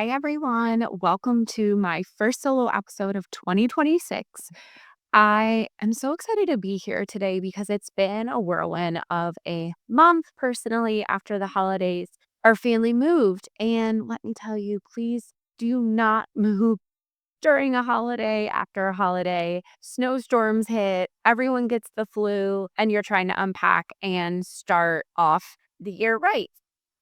Hi, everyone. Welcome to my first solo episode of 2026. I am so excited to be here today because it's been a whirlwind of a month personally after the holidays. Our family moved. And let me tell you, please do not move during a holiday, after a holiday. Snowstorms hit, everyone gets the flu, and you're trying to unpack and start off the year right.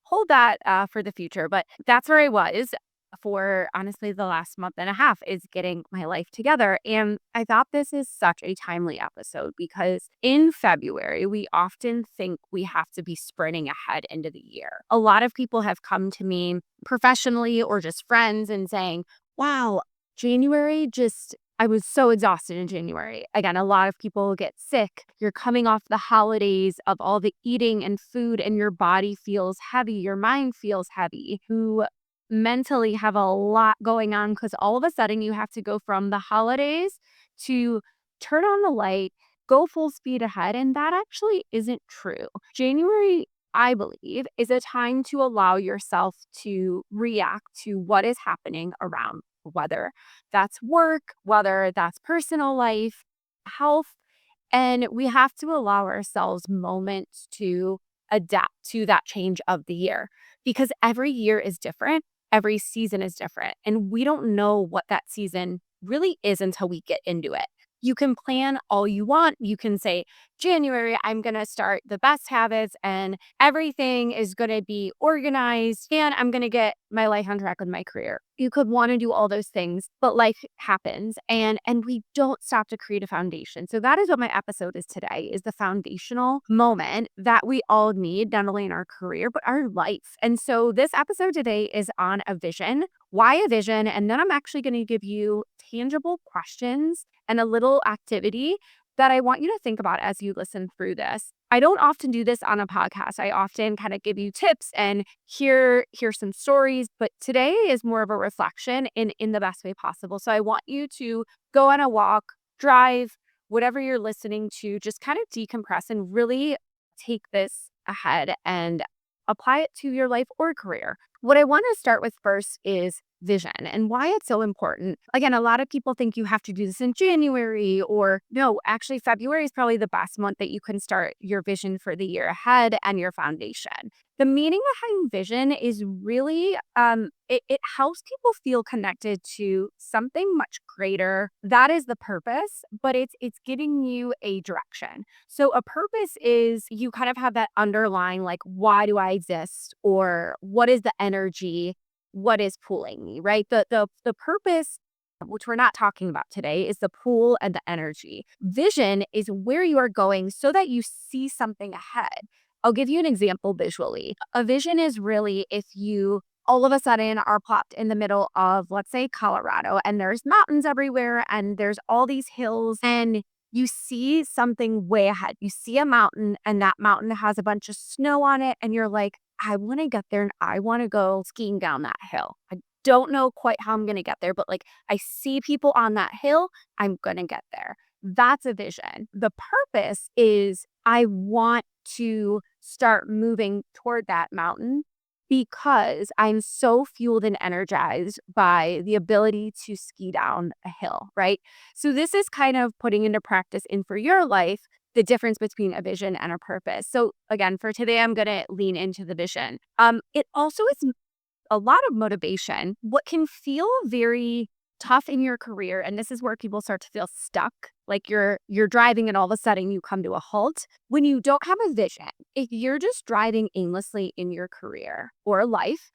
Hold that for the future. But that's where I was for honestly the last month and a half is getting my life together. And I thought this is such a timely episode because in February, we often think we have to be sprinting ahead into the year. A lot of people have come to me professionally or just friends and saying, wow, January just I was so exhausted in January. Again, a lot of people get sick. You're coming off the holidays of all the eating and food, and your body feels heavy. Your mind feels heavy. You mentally have a lot going on because all of a sudden you have to go from the holidays to turn on the light, go full speed ahead. And that actually isn't true. January, I believe, is a time to allow yourself to react to what is happening around, whether that's work, whether that's personal life, health. And we have to allow ourselves moments to adapt to that change of the year because every year is different. Every season is different. And we don't know what that season really is until we get into it. You can plan all you want. You can say, January, I'm going to start the best habits and everything is going to be organized and I'm going to get my life on track with my career. You could want to do all those things, but life happens and we don't stop to create a foundation. So that is what my episode is today is the foundational moment that we all need, not only in our career, but our life. And so this episode today is on a vision. Why a vision? And then I'm actually going to give you tangible questions and a little activity that I want you to think about as you listen through this. I don't often do this on a podcast. I often kind of give you tips and hear some stories, but today is more of a reflection in the best way possible. So I want you to go on a walk, drive, whatever you're listening to, just kind of decompress and really take this ahead and apply it to your life or career. What I want to start with first is vision and why it's so important. Again, a lot of people think you have to do this in January or no, actually February is probably the best month that you can start your vision for the year ahead and your foundation. The meaning behind vision is really it helps people feel connected to something much greater. That is the purpose, but it's giving you a direction. So a purpose is you kind of have that underlying like why do I exist or what is the energy, what is pulling me, right? The purpose, which we're not talking about today, is the pull and the energy. Vision is where you are going so that you see something ahead. I'll give you an example visually. A vision is really if you all of a sudden are plopped in the middle of, let's say, Colorado, and there's mountains everywhere and there's all these hills, and you see something way ahead. You see a mountain, and that mountain has a bunch of snow on it, and you're like, I want to get there and I want to go skiing down that hill. I don't know quite how I'm going to get there, but like I see people on that hill, I'm going to get there. That's a vision. The purpose is I want to start moving toward that mountain because I'm so fueled and energized by the ability to ski down a hill, right? So this is kind of putting into practice in for your life the difference between a vision and a purpose. So again, for today, I'm going to lean into the vision. It also is a lot of motivation. What can feel very tough in your career, and this is where people start to feel stuck, like you're driving and all of a sudden you come to a halt. When you don't have a vision, if you're just driving aimlessly in your career or life,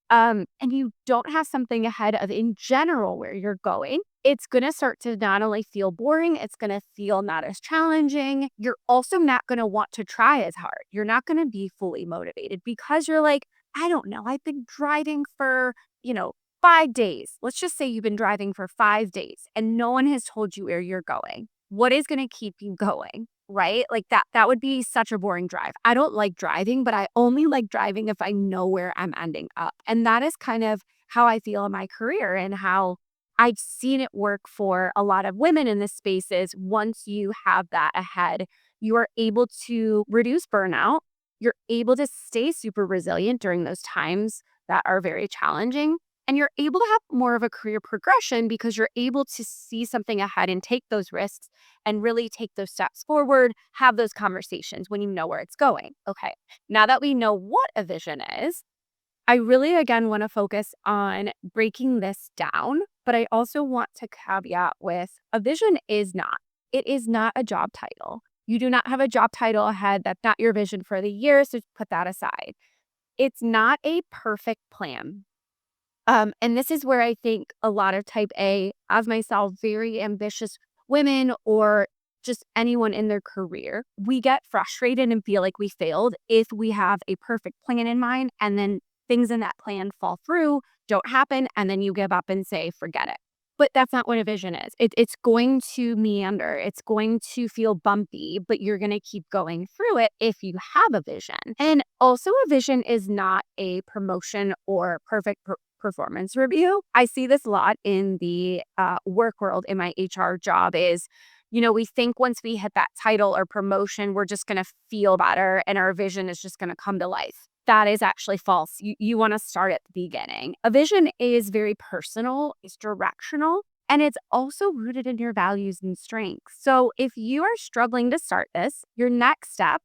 and you don't have something ahead of in general where you're going, it's going to start to not only feel boring, it's going to feel not as challenging. You're also not going to want to try as hard. You're not going to be fully motivated because you're like, I don't know, I've been driving for, 5 days. Let's just say you've been driving for 5 days and no one has told you where you're going. What is going to keep you going? Right? Like that would be such a boring drive. I don't like driving, but I only like driving if I know where I'm ending up. And that is kind of how I feel in my career and how I've seen it work for a lot of women in this space is once you have that ahead, you are able to reduce burnout. You're able to stay super resilient during those times that are very challenging. And you're able to have more of a career progression because you're able to see something ahead and take those risks and really take those steps forward, have those conversations when you know where it's going. Okay, now that we know what a vision is, I really, again, want to focus on breaking this down, but I also want to caveat with a vision is not. It is not a job title. You do not have a job title ahead. That's not your vision for the year. So put that aside. It's not a perfect plan. And this is where I think a lot of type A, as myself, very ambitious women or just anyone in their career, we get frustrated and feel like we failed if we have a perfect plan in mind and then things in that plan fall through, don't happen, and then you give up and say, forget it. But that's not what a vision is. It's going to meander. It's going to feel bumpy, but you're going to keep going through it if you have a vision. And also, a vision is not a promotion or perfect performance review. I see this a lot in the work world in my HR job is, we think once we hit that title or promotion, we're just going to feel better and our vision is just going to come to life. That is actually false. You want to start at the beginning. A vision is very personal, it's directional, and it's also rooted in your values and strengths. So if you are struggling to start this, your next step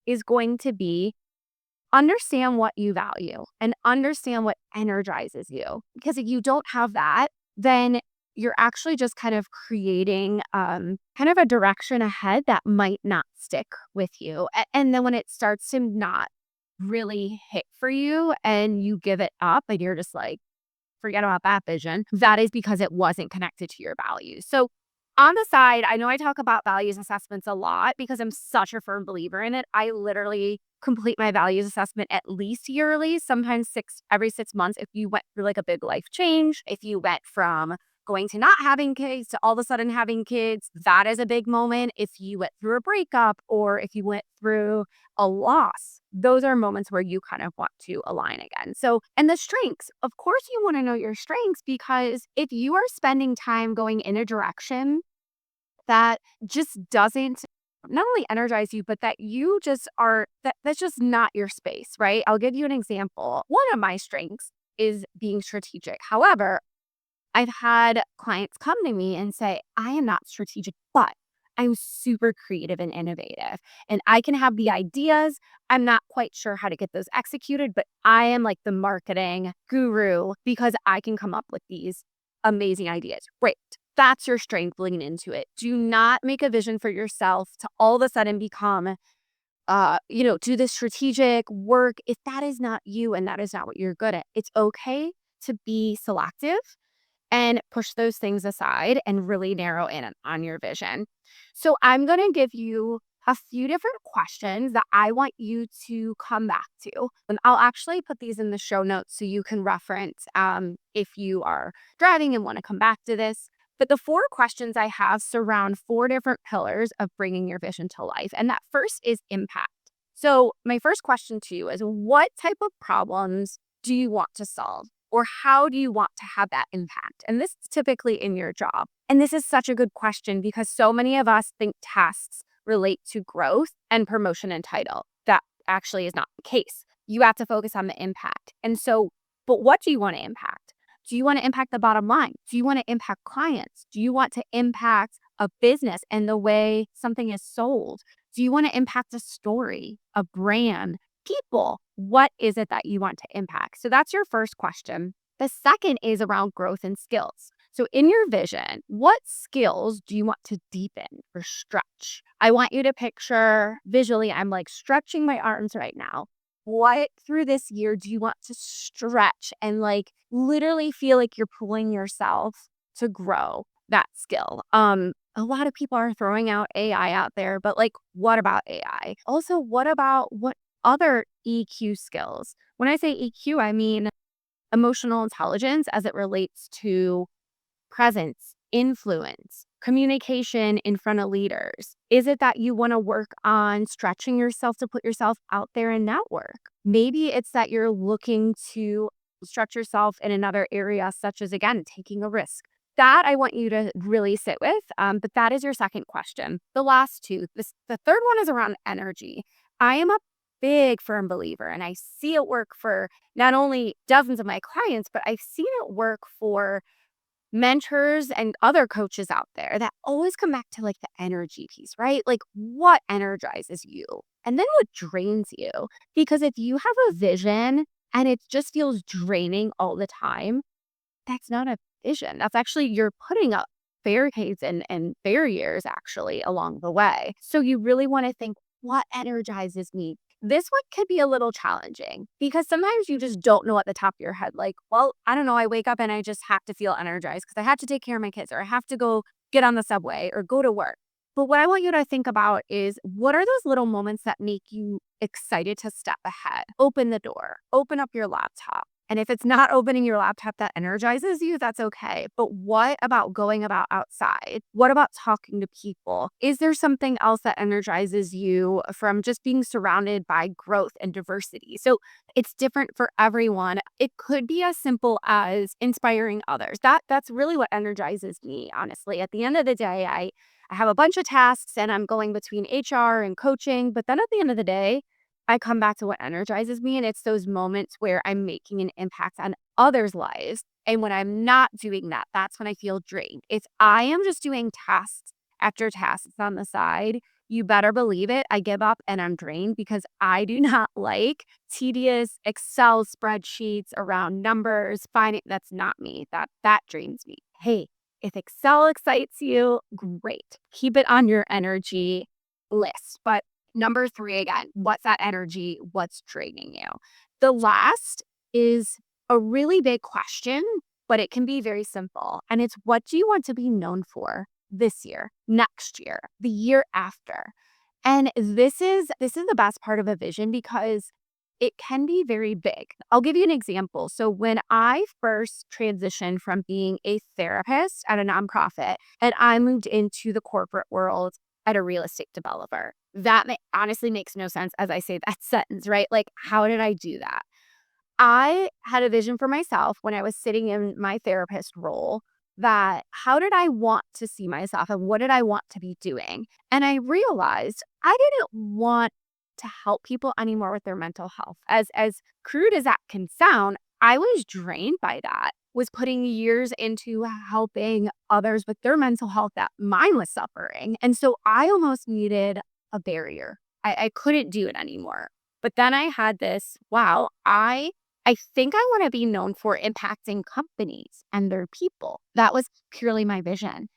is going to be understand what you value and understand what energizes you. Because if you don't have that, then you're actually just kind of creating kind of a direction ahead that might not stick with you. And then when it starts to not really hit for you and you give it up and you're just like, forget about that vision, that is because it wasn't connected to your values. So on the side, I know I talk about values assessments a lot because I'm such a firm believer in it. I literally complete my values assessment at least yearly, sometimes every 6 months. If you went through like a big life change, if you went from going to not having kids to all of a sudden having kids, that is a big moment. If you went through a breakup or if you went through a loss, those are moments where you kind of want to align again. So, and the strengths, of course, you want to know your strengths because if you are spending time going in a direction that just doesn't not only energize you, but that you just that's just not your space, right? I'll give you an example. One of my strengths is being strategic. However, I've had clients come to me and say, I am not strategic, but I'm super creative and innovative. And I can have the ideas. I'm not quite sure how to get those executed, but I am like the marketing guru because I can come up with these amazing ideas. Great. That's your strength. Lean into it. Do not make a vision for yourself to all of a sudden become do this strategic work if that is not you and that is not what you're good at. It's okay to be selective and push those things aside and really narrow in on your vision. So I'm going to give you a few different questions that I want you to come back to. And I'll actually put these in the show notes so you can reference if you are driving and want to come back to this. But the 4 questions I have surround 4 different pillars of bringing your vision to life. And that first is impact. So my first question to you is what type of problems do you want to solve? Or how do you want to have that impact? And this is typically in your job. And this is such a good question because so many of us think tasks relate to growth and promotion and title. That actually is not the case. You have to focus on the impact. And so, but what do you want to impact? Do you want to impact the bottom line? Do you want to impact clients? Do you want to impact a business and the way something is sold? Do you want to impact a story, a brand? People, what is it that you want to impact? So that's your first question. The second is around growth and skills. So in your vision, what skills do you want to deepen or stretch? I want you to picture visually, I'm like stretching my arms right now. What through this year do you want to stretch and like literally feel like you're pulling yourself to grow that skill? A lot of people are throwing out AI out there, but like, what about AI? Also, what about what other EQ skills? When I say EQ, I mean emotional intelligence as it relates to presence, influence, communication in front of leaders. Is it that you want to work on stretching yourself to put yourself out there and network? Maybe it's that you're looking to stretch yourself in another area, such as, again, taking a risk. That I want you to really sit with. But that is your second question. The last two, the third one is around energy. I am a big firm believer, and I see it work for not only dozens of my clients, but I've seen it work for mentors and other coaches out there that always come back to like the energy piece, right? Like what energizes you and then what drains you. Because if you have a vision and it just feels draining all the time, that's not a vision. That's actually, you're putting up barricades and barriers actually along the way. So you really want to think, what energizes me? This one could be a little challenging because sometimes you just don't know at the top of your head, like, well, I don't know. I wake up and I just have to feel energized because I have to take care of my kids or I have to go get on the subway or go to work. But what I want you to think about is, what are those little moments that make you excited to step ahead? Open the door, open up your laptop. And if it's not opening your laptop that energizes you, that's okay. But what about going about outside? What about talking to people? Is there something else that energizes you from just being surrounded by growth and diversity? So it's different for everyone. It could be as simple as inspiring others. That's really what energizes me, honestly. At the end of the day, I have a bunch of tasks and I'm going between HR and coaching. But then at the end of the day, I come back to what energizes me, and it's those moments where I'm making an impact on others' lives. And when I'm not doing that, that's when I feel drained. If I am just doing tasks after tasks on the side, you better believe it, I give up and I'm drained because I do not like tedious Excel spreadsheets around numbers. Finding that's not me. That drains me. Hey, if Excel excites you, great. Keep it on your energy list. But number 3, again, what's that energy? What's draining you? The last is a really big question, but it can be very simple. And it's, what do you want to be known for this year, next year, the year after? And this is the best part of a vision because it can be very big. I'll give you an example. So when I first transitioned from being a therapist at a nonprofit and I moved into the corporate world at a real estate developer, that honestly makes no sense as I say that sentence, right? Like, how did I do that? I had a vision for myself when I was sitting in my therapist role, that how did I want to see myself and what did I want to be doing? And I realized I didn't want to help people anymore with their mental health. As crude as that can sound, I was drained by that. Was putting years into helping others with their mental health that mine was suffering. And so I almost needed a barrier. I couldn't do it anymore. But then I had this, wow, I think I want to be known for impacting companies and their people. That was purely my vision.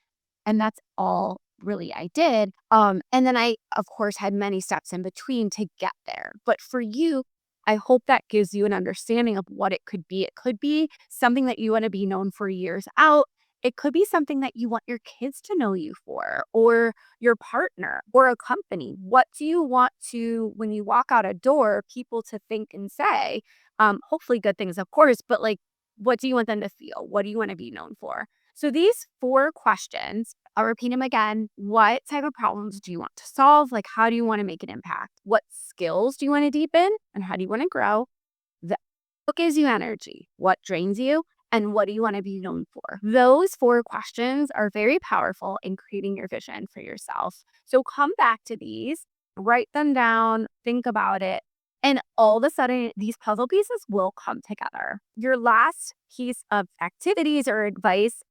And that's all really I did. And then I, of course, had many steps in between to get there. But for you, I hope that gives you an understanding of what it could be. It could be something that you want to be known for years out. It could be something that you want your kids to know you for, or your partner, or a company. What do you want to, when you walk out a door, people to think and say? Hopefully good things, of course, but like, what do you want them to feel? What do you want to be known for? So these 4 questions, I'll repeat them again. What type of problems do you want to solve? Like, how do you want to make an impact? What skills do you want to deepen? And how do you want to grow? The, what gives you energy? What drains you? And what do you want to be known for? Those 4 questions are very powerful in creating your vision for yourself. So come back to these, write them down, think about it. And all of a sudden, these puzzle pieces will come together. Your last piece of activities or advice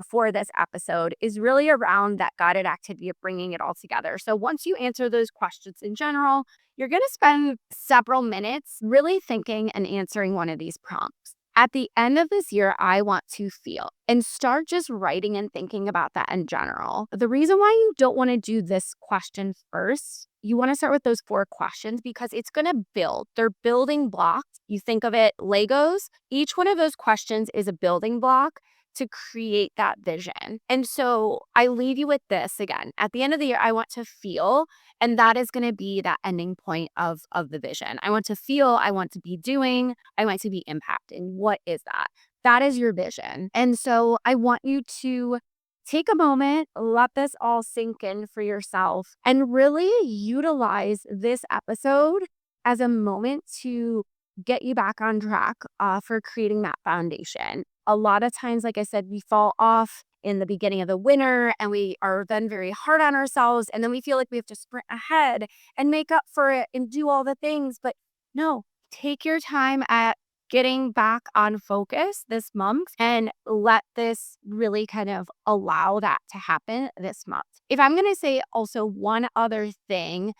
for this episode is really around that guided activity of bringing it all together. So once you answer those questions in general, you're going to spend several minutes really thinking and answering one of these prompts. At the end of this year, I want to feel, and start just writing and thinking about that in general. The reason why you don't want to do this question first, you want to start with those 4 questions because it's going to build. They're building blocks. You think of it, Legos. Each one of those questions is a building block to create that vision. And so I leave you with this again. At the end of the year, I want to feel, and that is going to be that ending point of the vision. I want to feel, I want to be doing, I want to be impacting. What is that? That is your vision. And so I want you to take a moment, let this all sink in for yourself, and really utilize this episode as a moment to get you back on track for creating that foundation. A lot of times, like I said, we fall off in the beginning of the winter and we are then very hard on ourselves. And then we feel like we have to sprint ahead and make up for it and do all the things. But no, take your time at getting back on focus this month and let this really kind of allow that to happen this month. If I'm going to say also one other thing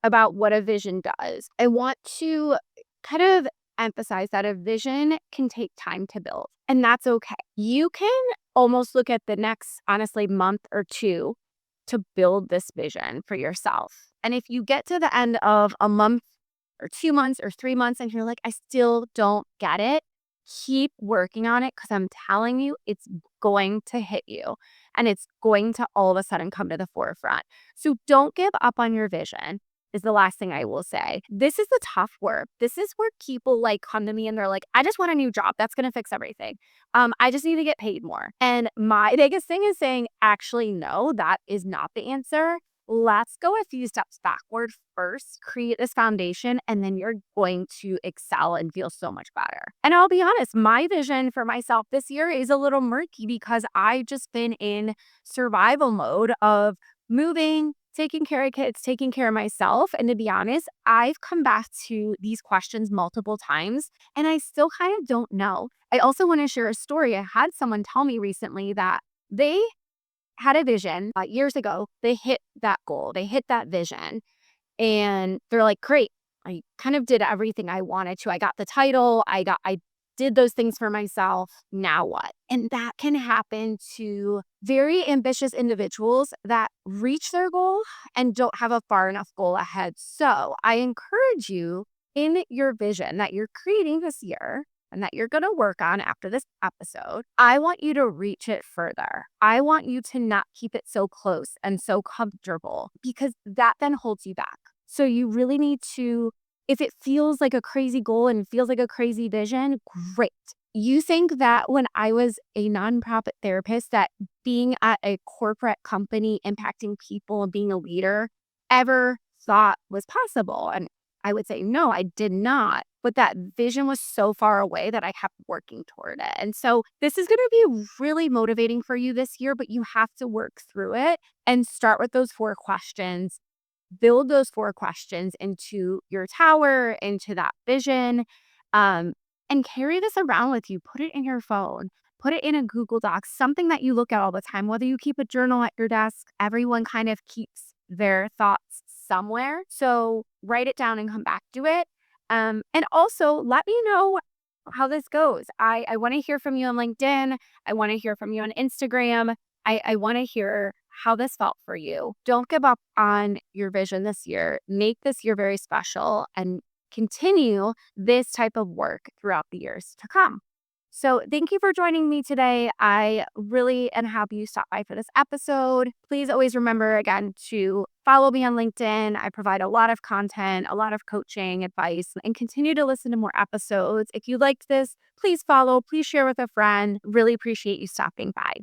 about what a vision does, I want to kind of emphasize that a vision can take time to build, and that's okay. You can almost look at the next, honestly, month or two to build this vision for yourself. And if you get to the end of a month or 2 months or 3 months and you're like, I still don't get it, keep working on it because I'm telling you, it's going to hit you and it's going to all of a sudden come to the forefront. So don't give up on your vision. Is the last thing I will say. This is the tough work. This is where people like come to me and they're like, I just want a new job. That's going to fix everything. I just need to get paid more. And my biggest thing is saying, actually, no, that is not the answer. Let's go a few steps backward first, create this foundation, and then you're going to excel and feel so much better. And I'll be honest, my vision for myself this year is a little murky because I've just been in survival mode of moving, taking care of kids, taking care of myself. And to be honest, I've come back to these questions multiple times and I still kind of don't know. I also want to share a story. I had someone tell me recently that they had a vision years ago. They hit that goal, they hit that vision, and they're like, great. I kind of did everything I wanted to. I got the title. I did those things for myself. Now what? And that can happen to very ambitious individuals that reach their goal and don't have a far enough goal ahead. So I encourage you in your vision that you're creating this year and that you're going to work on after this episode, I want you to reach it further. I want you to not keep it so close and so comfortable because that then holds you back. So you really need to, if it feels like a crazy goal and feels like a crazy vision, great. You think that when I was a nonprofit therapist, that being at a corporate company, impacting people and being a leader ever thought was possible? And I would say, no, I did not. But that vision was so far away that I kept working toward it. And so this is going to be really motivating for you this year, but you have to work through it and start with those 4 questions. Build those 4 questions into your tower, into that vision, and carry this around with you. Put it in your phone, put it in a Google Docs, something that you look at all the time, whether you keep a journal at your desk. Everyone kind of keeps their thoughts somewhere. So write it down and come back to it. And also let me know how this goes. I want to hear from you on LinkedIn. I want to hear from you on Instagram. I want to hear how this felt for you. Don't give up on your vision this year. Make this year very special and continue this type of work throughout the years to come. So thank you for joining me today. I really am happy you stopped by for this episode. Please always remember again to follow me on LinkedIn. I provide a lot of content, a lot of coaching advice, and continue to listen to more episodes. If you liked this, please follow, please share with a friend. Really appreciate you stopping by.